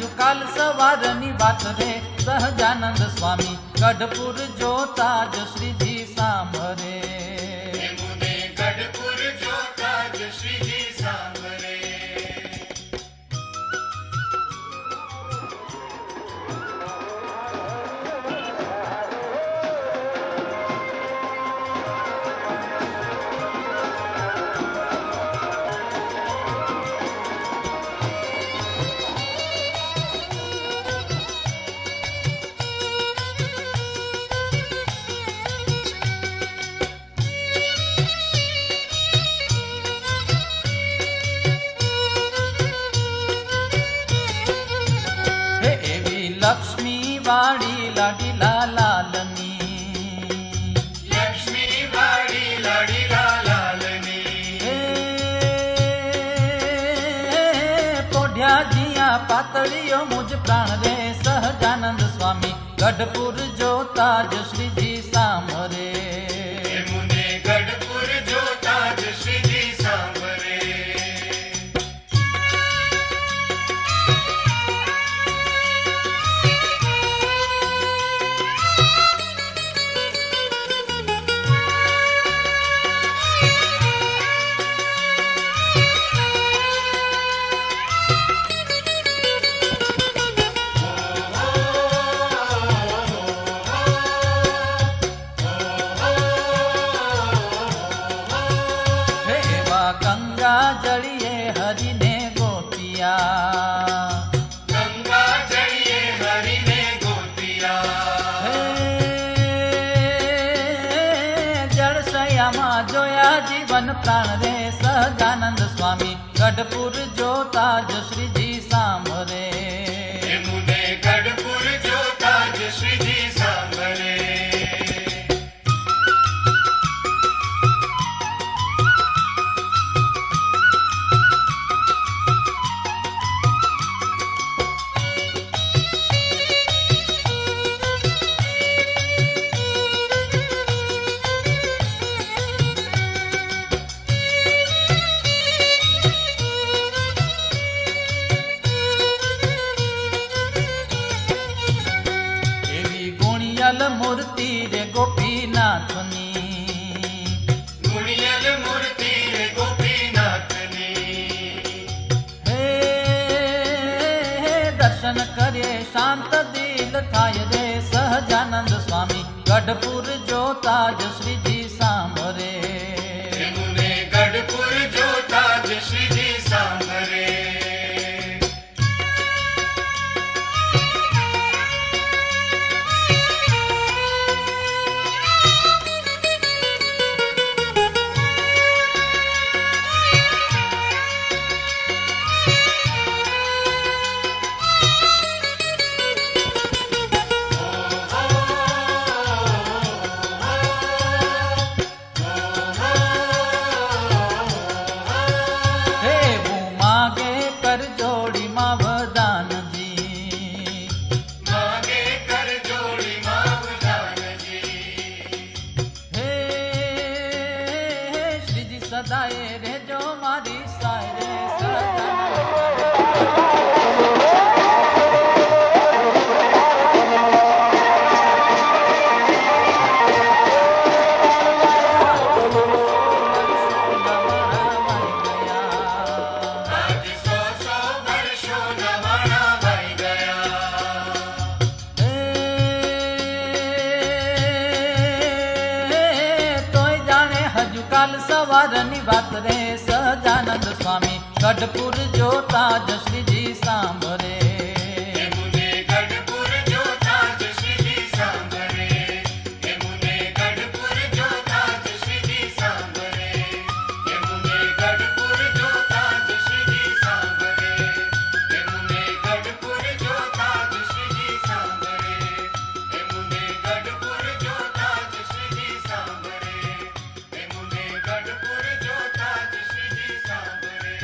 હજુ કાલ સવારની વાત રે સહજાનંદ સ્વામી ગઢપુર જોતા જ શ્રીજી સાંભરે મુને ગઢપુર જોતા જ શ્રીજી સાંભરે લક્ષ્મી વાળી લાડીલા લાલની લક્ષ્મી વાળી લાડીલા લાલની પોઢ્યા જીયા પાતળીઓ મુજ પ્રાણ રે સહજાનંદ સ્વામી ગઢપુર જોતા જ શ્રીજી સાંભરે મુને ગઢપુર જોતા જ શ્રીજી સાંભરે ગંગા જળીએ હરિને ગોપિયા ગંગા જળીએ હરિને ગોપિયા જળસયામાં જોયા જીવન પ્રાણ રે સહજાનંદ સ્વામી ગઢપુર જોતા જ શ્રીજી સાંભરે મુને ગઢપુર જોતા જ શ્રીજી સાંભરે મૂર્તિ રે ગોપીનાથની ગુણિયલ મૂર્તિ રે ગોપીનાથની હે દર્શન કરીએ શાંત દિલ થાય રે સહજાનંદ સ્વામી ગઢપુર જોતા જ શ્રીજી સાંભરે મુને ગઢપુર જોતા જ શ્રીજી સાંભરે સદાય રેજો મારી સાય કાલ સવારની વાત રે સહજાનંદ સ્વામી ગઢપુર જોતા જ શ્રીજી સાંભરે મુને ગઢપુર જોતા જ શ્રીજી સાંભરે મુને ગઢપુર જોતા જ શ્રીજી સાંભરે મુને ગઢપુર જોતા જ શ્રીજી સાંભરે મુને ગઢપુર જોતા જ શ્રીજી સાંભરે મુને ગઢપુર જોતા જ શ્રીજી સાંભરે મુને ગઢપુર જોતા જ શ્રીજી સાંભરે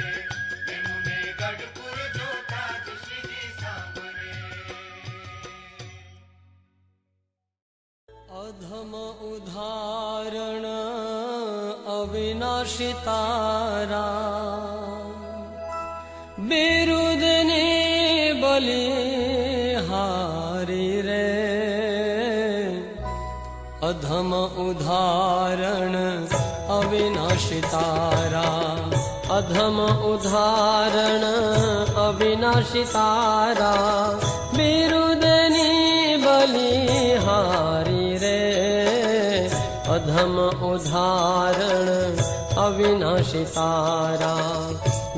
મુને ગઢપુર જોતા જ શ્રીજી સાંભરે અધમ ઉદાહરણ અવિનાશી તારા બિરુદને બલિહારી રે અધમ ઉદાહરણ અવિનાશી તારા અધમ ઉદાહરણ અવિનાશી તારા બિરુદની બલિહારી રે અધમ ઉદાહરણ અવિનાશી તારા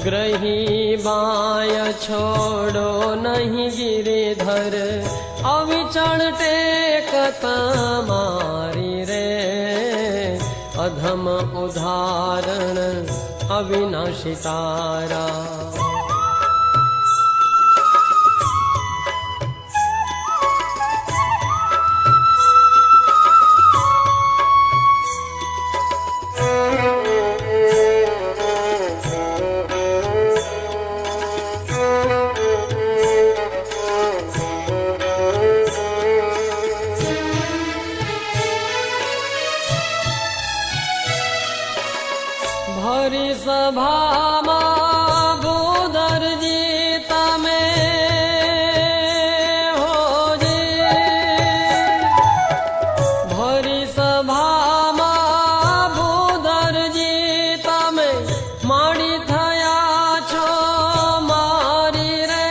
ગ્રહી બાય છોડો નહીં ગિરિધર અવિચળ ટેક તમારી રે અધમ ઉદાહરણ અવિનાશી તારા ભરી સભામાં ભૂધરજી તમે હોજી ભરી સભામાં ભૂધરજી તમે માડી થયા છો મારી રે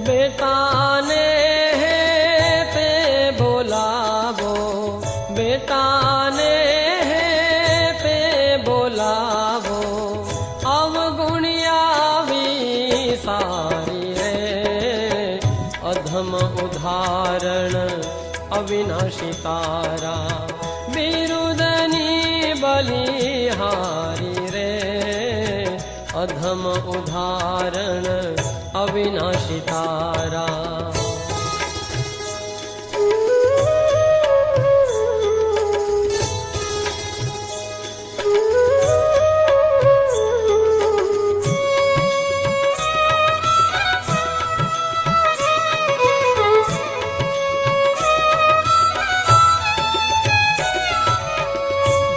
બેટાને તે બોલાવો બેટાને તે બોલાવો અવગુણ્યા સારી રે અધમ ઉદાહરણ અવિનાશી તારા બિરુદની બલિહારી રે અધમ ઉદાહરણ અવિનાશી તારા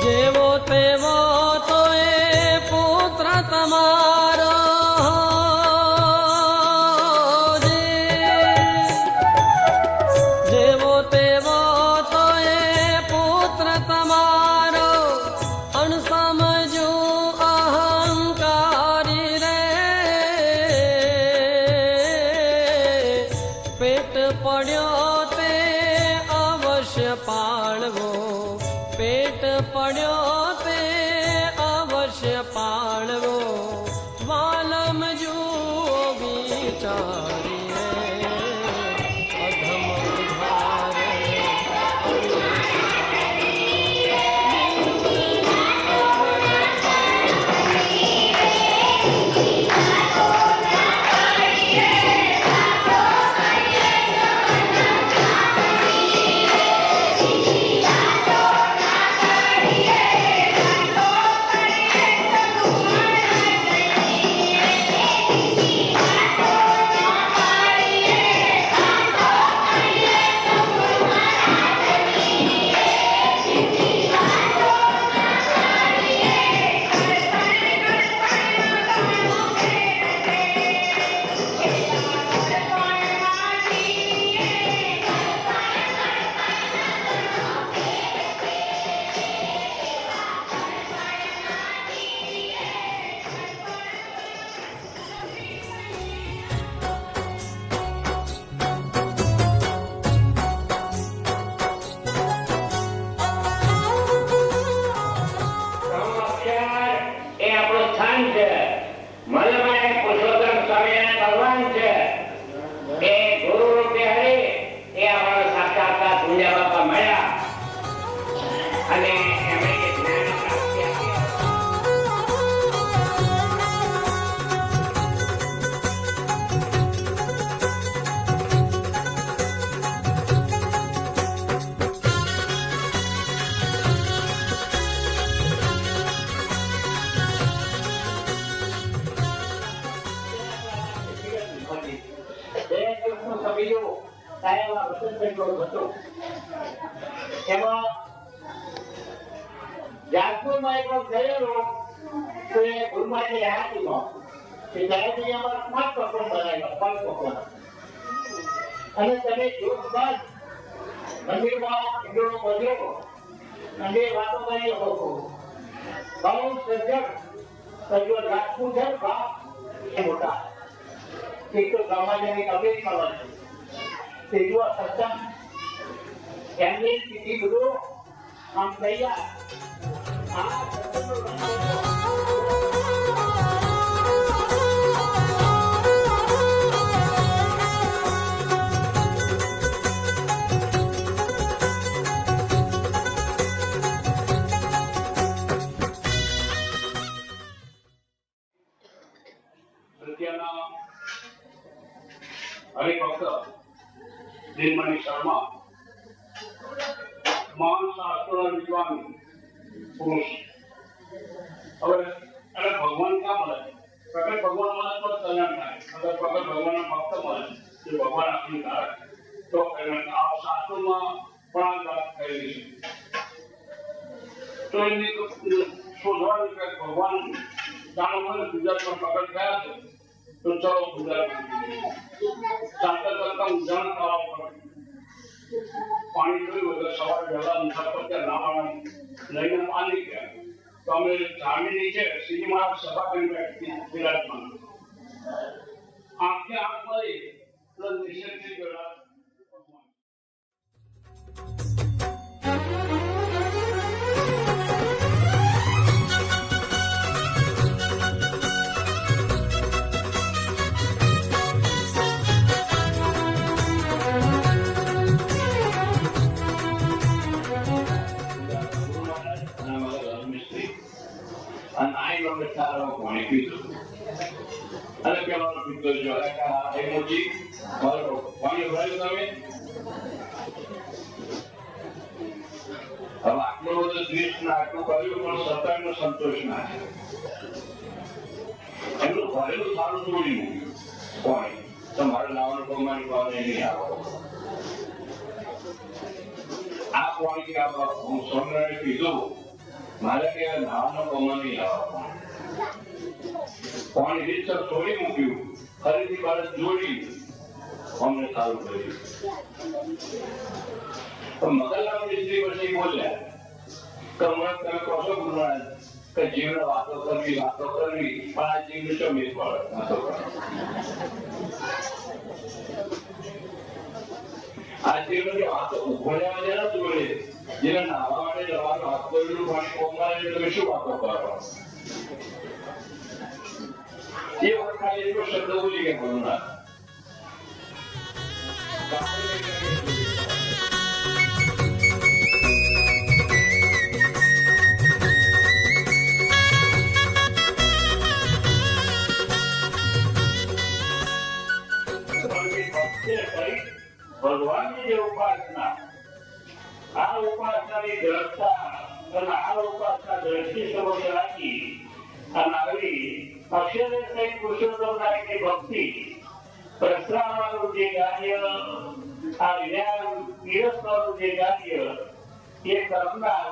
જેવો તેવો તો એ પુત્ર તમારો જેવો તેવો તો એ પુત્ર તમારો અણસમજુ અહંકારી રે પેટ પડ્યો તે અવશ્ય પાળવો પેટ પડ્યો તે અવશ્ય પાળવો વાલમ જુઓ વિચારી રે અધમ જાગપુરમાં એક વખત થયેલું તો એ ગુરુમાની હાથીમાં કે ત્યારે અમારા 5 પકવાન બનાવ્યા, 5 પકવાન. અને તમે જો બાદ મંદિરમાં ઈંડોળો બધો અને વાતો કરી શકો. બહુ સજ્જન સજ્જો રાજપૂત છે બાપ એ મોટા એક તો સામાજિક અમેરિકામાં છે તે જો સત્સંગ એમની સ્થિતિ બધું આમ તૈયાર આ હરિભક્ત દિનમણી શર્મા મહાન શાસ્ત્રોના વિદ્વાન પુરુષ. હવે એને ભગવાન ક્યાં મળે? પ્રગટ ભગવાન મળે તો કલ્યાણ થાય. અગર પ્રગટ ભગવાનના ભક્ત મળે જે ભગવાન આપણને ધારે તો આ શાસ્ત્રોમાં પણ આ વાત થયેલી છે. તો એની શોધવાનું કે ભગવાન જાણો મને ગુજરાતમાં પ્રગટ થયા છે તો ચલો ગુજરાત ચાલતા ચાલતા ઉજાણ કરાવવું પડે. પાણી જોયું એટલે સવારે વહેલા મુસાફર ત્યાં નાવાનું લઈને પાણી ગયા તો અમે ઝાડની નીચે સીધીમાં સભા કરી બેઠી વિરાજમાન. આંખે આંખ મળી એટલે નિષેધ થઈ ગયો. પાણી પીધું અને પેલો પીતો જો એમોજી પાણી ભરાયું તમે. હવે આટલો બધો દ્વેષ ના આટલું કર્યું પણ સત્તાનો સંતોષ ના છે. એમનું ભરેલું સારું જોડી મૂક્યું પાણી તમારે લાવવાનું પ્રમાણે પાણી નહીં આવો. આ પાણી હું સોમનાથે પીધું મારે કે નાવાનો પ્રમાણ નહીં આવવા. પાણી રીતસર છોડી મૂક્યું ફરીથી બાળક જોડી અમને સારું કર્યું. મગનલાલ મિસ્ત્રી પછી બોલ્યા કે હમણાં તમે કહો છો ગુરુનાથ કે જીવને વાતો કરવી પણ આ જીવને શું મેળ પડે વાતો કરો. આ જીવને વાતો ઉઘોડ્યા જેના જોડે જેને નાહવા માટે જવાનું હાથ પગલું પાણી કોમમાં તમે શું વાતો કરો? એ વખત ખાલી એટલો શબ્દ બોલી ગયા ગુરુનાથ. ભગવાનની જે ઉપાસના આ ઉપાસનાની દ્રષ્ટા અને આ ઉપાસના દ્રષ્ટિ સમક્ષ રાખી અને આવી અક્ષરે સહિત પુરુષોત્તમ નાયકની ભક્તિ પ્રસરાવવાનું જે કાર્ય આ જ્ઞાન પીરસવાનું જે કાર્ય એ કરનાર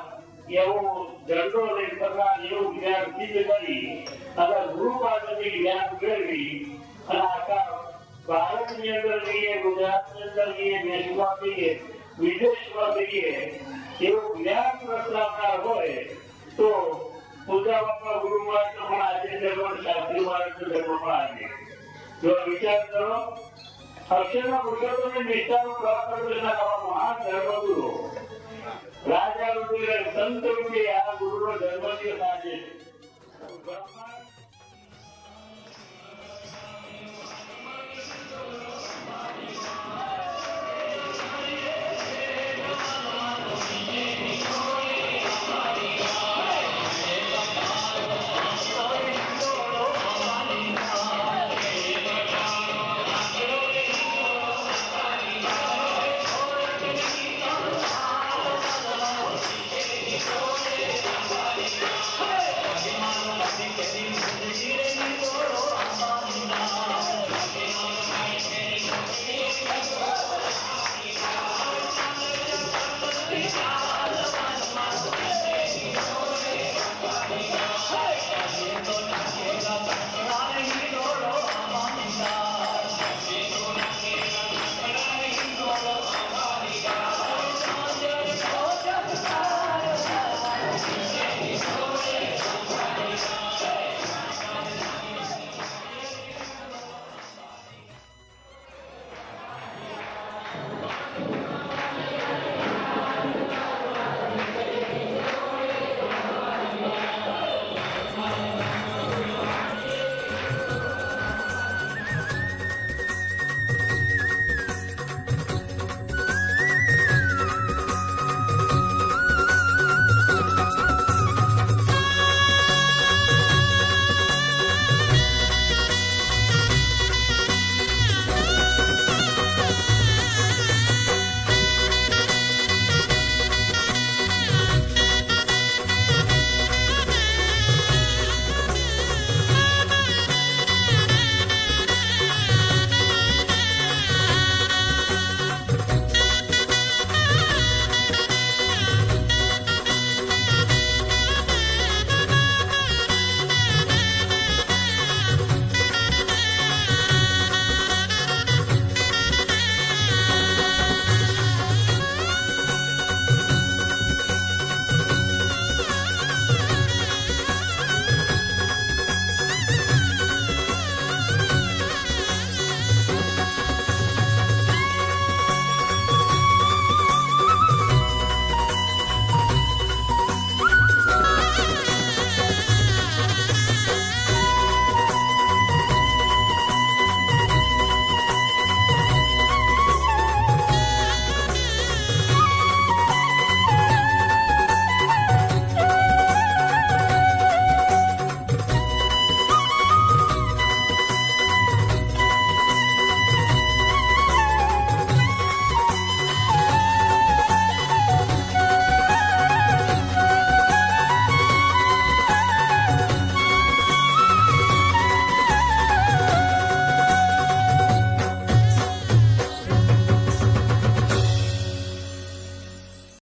એવું ઝંડો લઈ કરનાર એવું જ્ઞાન સિદ્ધ કરી અને ગુરુ પાસેથી જ્ઞાન મેળવી અને આખા ભારતની અંદર જઈએ ગુજરાતની અંદર જઈએ દેશમાં જઈએ વિદેશમાં જઈએ એવું જ્ઞાન પ્રસરાવનાર હોય તો પૂજા બાપા ગુરુ મહારાજ પણ આજે જન્મ શાસ્ત્રી મહારાજ જન્મ પણ આજે જો વિચાર કરો અક્ષરના પુરુષોત્તમની નિષ્ઠાનું પ્રાપ્ત કરનારા મહાન ધર્મગુરુ રાજા રૂપે સંત રૂપે આ ગુરુનો જન્મદિવસ આજે છે.